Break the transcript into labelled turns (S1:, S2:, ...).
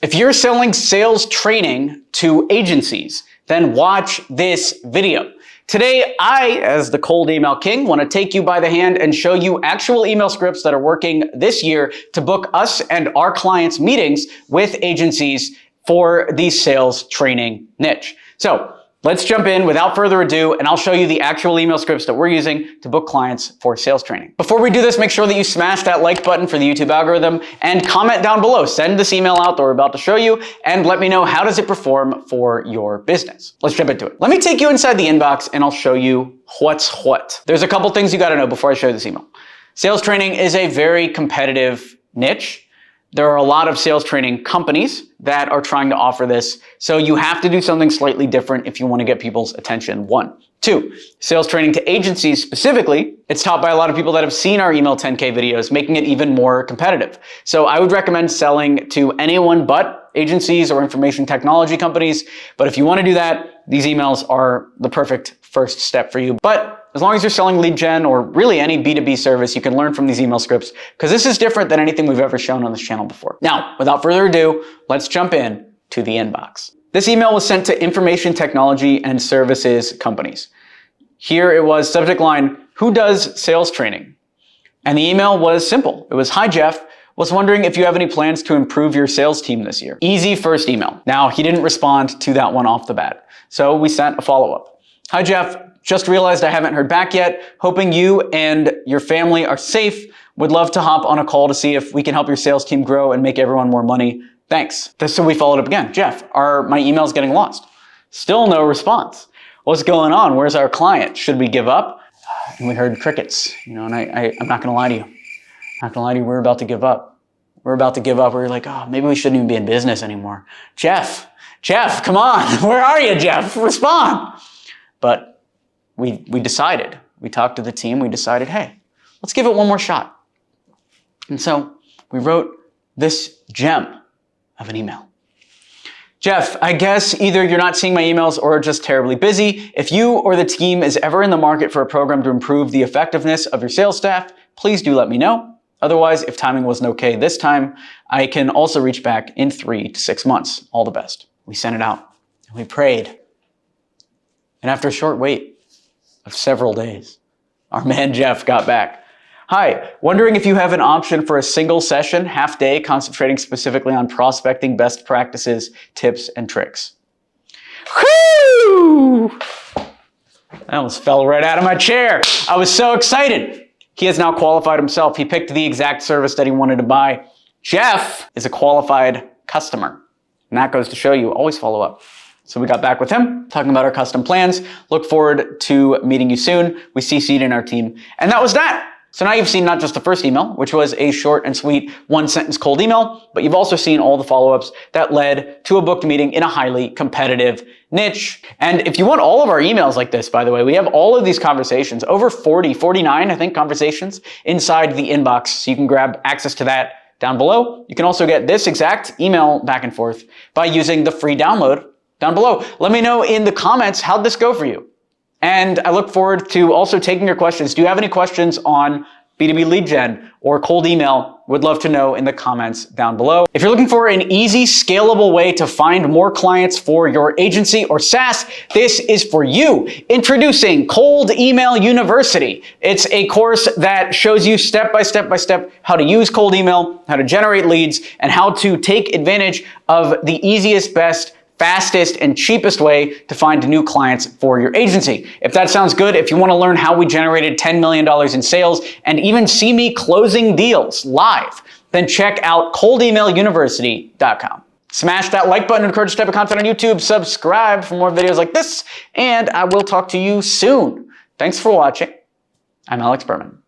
S1: If you're selling sales training to agencies, then watch this video. Today, I, as the cold email king, want to take you by the hand and show you actual email scripts that are working this year to book us and our clients meetings with agencies for the sales training niche. So let's jump in without further ado, and I'll show you the actual email scripts that we're using to book clients for sales training. Before we do this, make sure that you smash that like button for the YouTube algorithm and comment down below. Send this email out that we're about to show you and let me know how does it perform for your business. Let's jump into it. Let me take you inside the inbox and I'll show you what's what. There's a couple things you got to know before I show you this email. Sales training is a very competitive niche. There are a lot of sales training companies that are trying to offer this, so you have to do something slightly different if you want to get people's attention, 1. 2, sales training to agencies specifically, it's taught by a lot of people that have seen our Email 10K videos, making it even more competitive. So I would recommend selling to anyone but agencies or information technology companies, but if you want to do that, these emails are the perfect first step for you. But as long as you're selling lead gen or really any B2B service, you can learn from these email scripts because this is different than anything we've ever shown on this channel before. Now, without further ado, let's jump in to the inbox. This email was sent to information technology and services companies. Here it was subject line, who does sales training? And the email was simple. It was, hi Jeff, was wondering if you have any plans to improve your sales team this year. Easy first email. Now, he didn't respond to that one off the bat. So we sent a follow-up. Hi Jeff, just realized I haven't heard back yet. Hoping you and your family are safe. Would love to hop on a call to see if we can help your sales team grow and make everyone more money. Thanks. So we followed up again. Jeff, are my emails getting lost? Still no response. What's going on? Where's our client? Should we give up? And we heard crickets, and I'm not gonna lie to you. I'm not gonna lie to you, we're about to give up. We're about to give up. We're like, oh, maybe we shouldn't even be in business anymore. Jeff, come on. Where are you, Jeff? Respond. But we decided, we talked to the team, we decided, hey, let's give it one more shot. And so we wrote this gem of an email. Jeff, I guess either you're not seeing my emails or just terribly busy. If you or the team is ever in the market for a program to improve the effectiveness of your sales staff, please do let me know. Otherwise, if timing wasn't okay this time, I can also reach back in 3 to 6 months. All the best. We sent it out and we prayed. And after a short wait of several days, our man Jeff got back. Hi, wondering if you have an option for a single session, half day, concentrating specifically on prospecting best practices, tips, and tricks. Whew! I almost fell right out of my chair. I was so excited. He has now qualified himself. He picked the exact service that he wanted to buy. Jeff is a qualified customer. And that goes to show you, always follow up. So we got back with him, talking about our custom plans. Look forward to meeting you soon. We CC'd in our team. And that was that. So now you've seen not just the first email, which was a short and sweet 1-sentence cold email, but you've also seen all the follow-ups that led to a booked meeting in a highly competitive niche. And if you want all of our emails like this, by the way, we have all of these conversations, over 49, I think, conversations inside the inbox. So you can grab access to that down below. You can also get this exact email back and forth by using the free download down below. Let me know in the comments, how'd this go for you? And I look forward to also taking your questions. Do you have any questions on B2B lead gen or cold email? Would love to know in the comments down below. If you're looking for an easy, scalable way to find more clients for your agency or SaaS, this is for you. Introducing Cold Email University. It's a course that shows you step by step how to use cold email, how to generate leads, and how to take advantage of the easiest, best, fastest and cheapest way to find new clients for your agency. If that sounds good, if you want to learn how we generated $10 million in sales and even see me closing deals live, then check out coldemailuniversity.com. Smash that like button to encourage this type of content on YouTube. Subscribe for more videos like this, and I will talk to you soon. Thanks for watching. I'm Alex Berman.